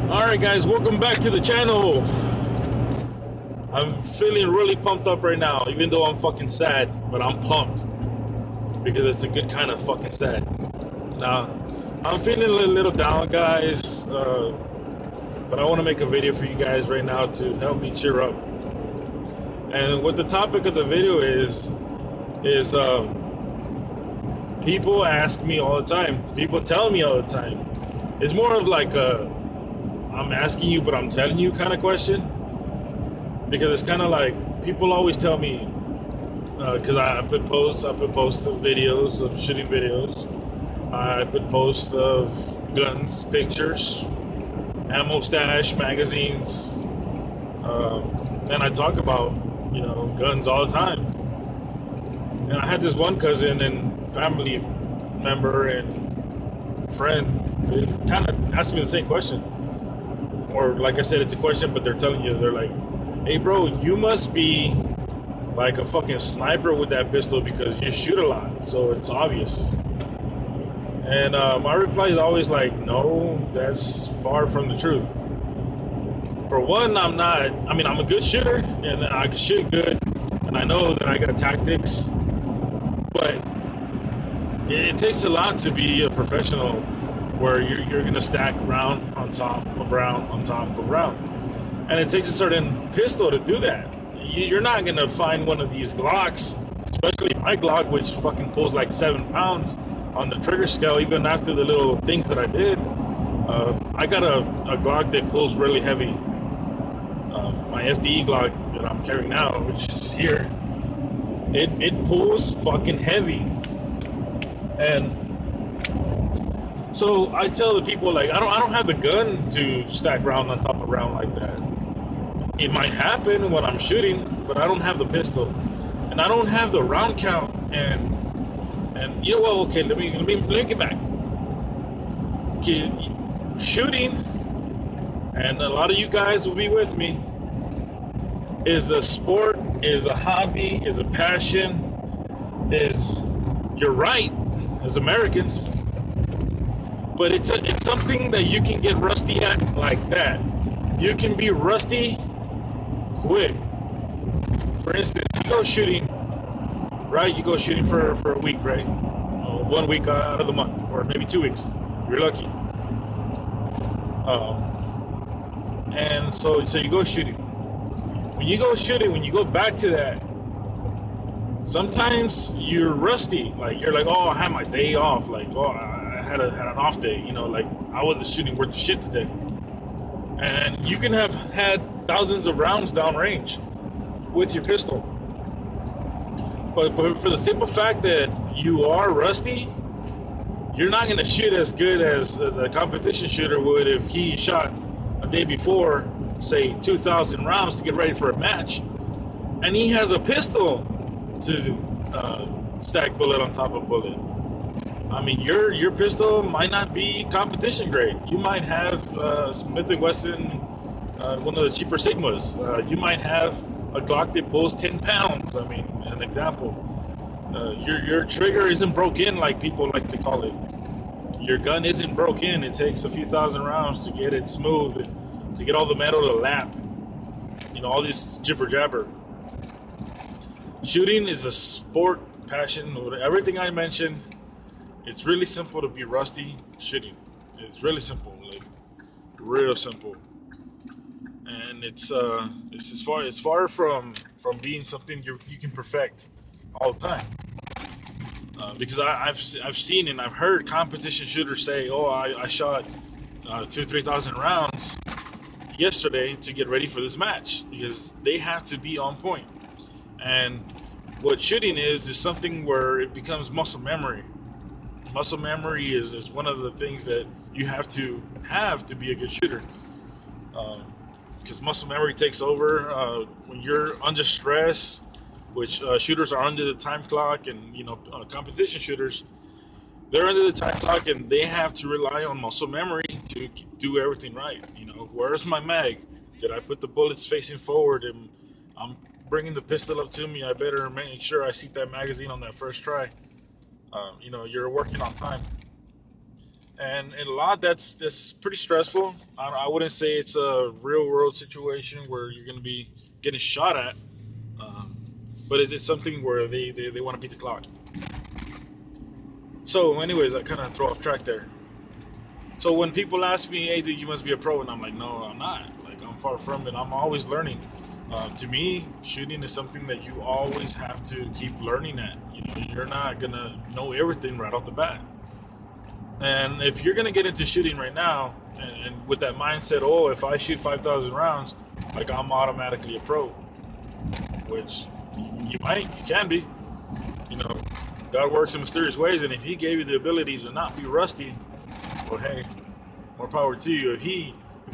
Alright guys, welcome back to the channel. I'm feeling really pumped up right now, even though I'm fucking sad, but I'm pumped. Because it's a good kind of fucking sad. Now, I'm feeling a little down, guys, but I want to make a video for you guys right now to help me cheer up. And what the topic of the video is people ask me all the time. People tell me all the time. It's more of like a I'm asking you, but I'm telling you kind of question. Because it's kind of like people always tell me, because I put posts of videos of shooting videos. I put posts of guns, pictures, ammo stash, magazines, and I talk about, guns all the time. And I had this one cousin and family member and friend kind of asked me the same question. Or like I said, it's a question, but they're telling you, they're like, hey bro, you must be like a fucking sniper with that pistol because you shoot a lot, so it's obvious. And my reply is always like, no, that's far from the truth. For one, I'm a good shooter and I can shoot good and I know that I got tactics, but it takes a lot to be a professional where you're gonna stack round on top of round on top of round. And it takes a certain pistol to do that. You're not gonna find one of these Glocks, especially my Glock, which fucking pulls like 7 pounds on the trigger scale, even after the little things that I did. I got a Glock that pulls really heavy. My FDE Glock that I'm carrying now, which is here, it pulls fucking heavy. And so I tell the people, like, I don't have the gun to stack round on top of round like that. It might happen when I'm shooting, but I don't have the pistol, and I don't have the round count. And you know what? Okay, let me get back. Okay, shooting, and a lot of you guys will be with me, is a sport, is a hobby, is a passion, is your right as Americans. But it's something that you can get rusty at like that. You can be rusty quick. For instance, you go shooting, right? You go shooting for a week, right? 1 week out of the month, or maybe 2 weeks. You're lucky. And so you go shooting. When you go shooting, when you go back to that, sometimes you're rusty. Like you're like, oh, I had my day off. Like, oh, I had an off day. Like I wasn't shooting worth the shit today. And you can have had thousands of rounds downrange with your pistol. But for the simple fact that you are rusty, you're not going to shoot as good as a competition shooter would if he shot a day before, say 2,000 rounds to get ready for a match, and he has a pistol to stack bullet on top of bullet. I mean, your pistol might not be competition grade. You might have Smith & Wesson, one of the cheaper Sigmas. You might have a Glock that pulls 10 pounds. I mean, an example. Your trigger isn't broken like people like to call it. Your gun isn't broken. It takes a few thousand rounds to get it smooth, to get all the metal to lap. All this jibber jabber. Shooting is a sport, passion, everything I mentioned. It's really simple to be rusty shooting. It's really simple, like real simple. And it's as far from being something you can perfect all the time. Because I've seen and I've heard competition shooters say, oh, I shot 2,000-3,000 rounds yesterday to get ready for this match, because they have to be on point. And what shooting is something where it becomes muscle memory. Muscle memory is one of the things that you have to be a good shooter. Because muscle memory takes over when you're under stress, which shooters are under the time clock, and competition shooters, they're under the time clock and they have to rely on muscle memory to do everything right. Where's my mag? Did I put the bullets facing forward? And I'm bringing the pistol up to me. I better make sure I seat that magazine on that first try. You're working on time. and a lot that's pretty stressful. I wouldn't say it's a real world situation where you're going to be getting shot at, um, but it's something where they want to beat the clock. So, anyways, I kind of throw off track there. So when people ask me, "Hey, dude, you must be a pro," and I'm like, "No, I'm not. Like, I'm far from it. I'm always learning." To me, shooting is something that you always have to keep learning at. You know, you're not gonna know everything right off the bat. And if you're gonna get into shooting right now, and with that mindset, oh, if I shoot 5,000 rounds, like I'm automatically a pro, which you might, you can be. You know, God works in mysterious ways, and if He gave you the ability to not be rusty, well, hey, more power to you. If He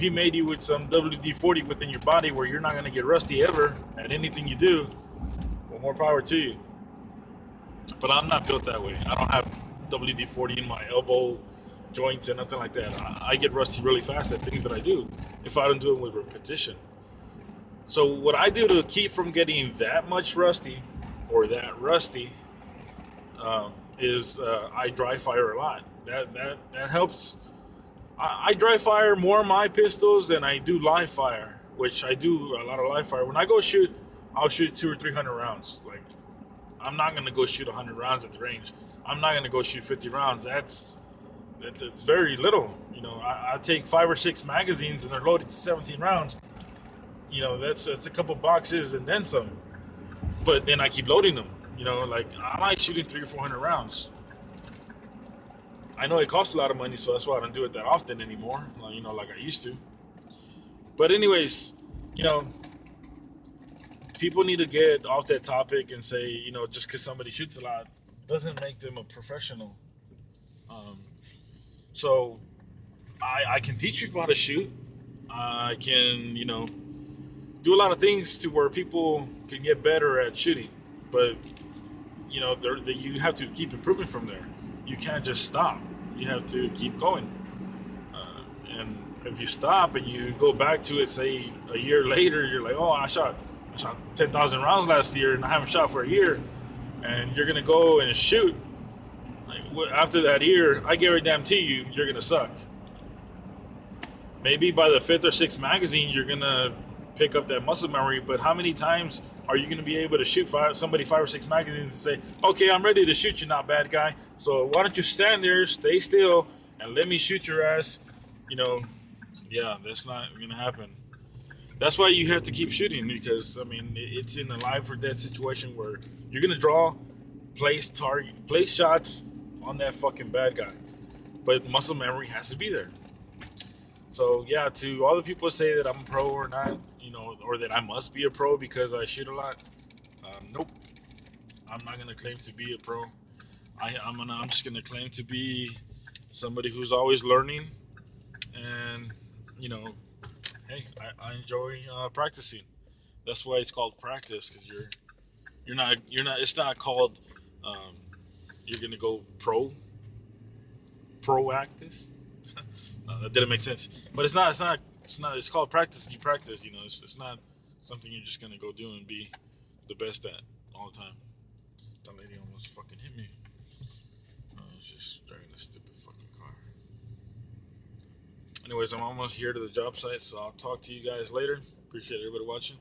made you with some WD-40 within your body where you're not gonna get rusty ever at anything you do, well, more power to you. But I'm not built that way. I don't have WD-40 in my elbow joints and nothing like that. I get rusty really fast at things that I do if I don't do it with repetition. So what I do to keep from getting that much rusty or that rusty is I dry fire a lot. That helps. I dry fire more of my pistols than I do live fire, which I do a lot of live fire. When I go shoot, I'll shoot 200 or 300 rounds. Like, I'm not gonna go shoot 100 rounds at the range. I'm not gonna go shoot 50 rounds. That's very little. You know, I take 5 or 6 magazines and they're loaded to 17 rounds. You know, that's a couple boxes and then some. But then I keep loading them. You know, like I like shooting 300 or 400 rounds. I know it costs a lot of money, so that's why I don't do it that often anymore. You know, like I used to. But anyways, you know, people need to get off that topic and say, you know, just because somebody shoots a lot doesn't make them a professional. Um, so I can teach people how to shoot. I can, you know, do a lot of things to where people can get better at shooting. But, you know, you have to keep improving from there. You can't just stop. You have to keep going. And if you stop and you go back to it, say a year later, you're like, oh, I shot 10,000 rounds last year and I haven't shot for a year. And you're going to go and shoot. Like, after that year, I guarantee you, you're going to suck. Maybe by the 5th or 6th magazine, you're going to pick up that muscle memory. But how many times are you going to be able to shoot somebody 5 or 6 magazines and say, okay, I'm ready to shoot you, not bad guy. So why don't you stand there, stay still, and let me shoot your ass? You know, yeah, that's not going to happen. That's why you have to keep shooting because, I mean, it's in a life or death situation where you're going to draw, place shots on that fucking bad guy. But muscle memory has to be there. So, yeah, to all the people who say that I'm a pro or not, you know, or that I must be a pro because I shoot a lot, nope. I'm not going to claim to be a pro. I'm just going to claim to be somebody who's always learning and, you know, hey, I enjoy practicing. That's why it's called practice because you're not it's not called you're gonna go proactive. No, that didn't make sense. But it's called practice. You practice. You know, it's not something you're just gonna go do and be the best at all the time. That lady almost fucking hit me. I was just driving a stupid fucking car. Anyways, I'm almost here to the job site, so I'll talk to you guys later. Appreciate everybody watching.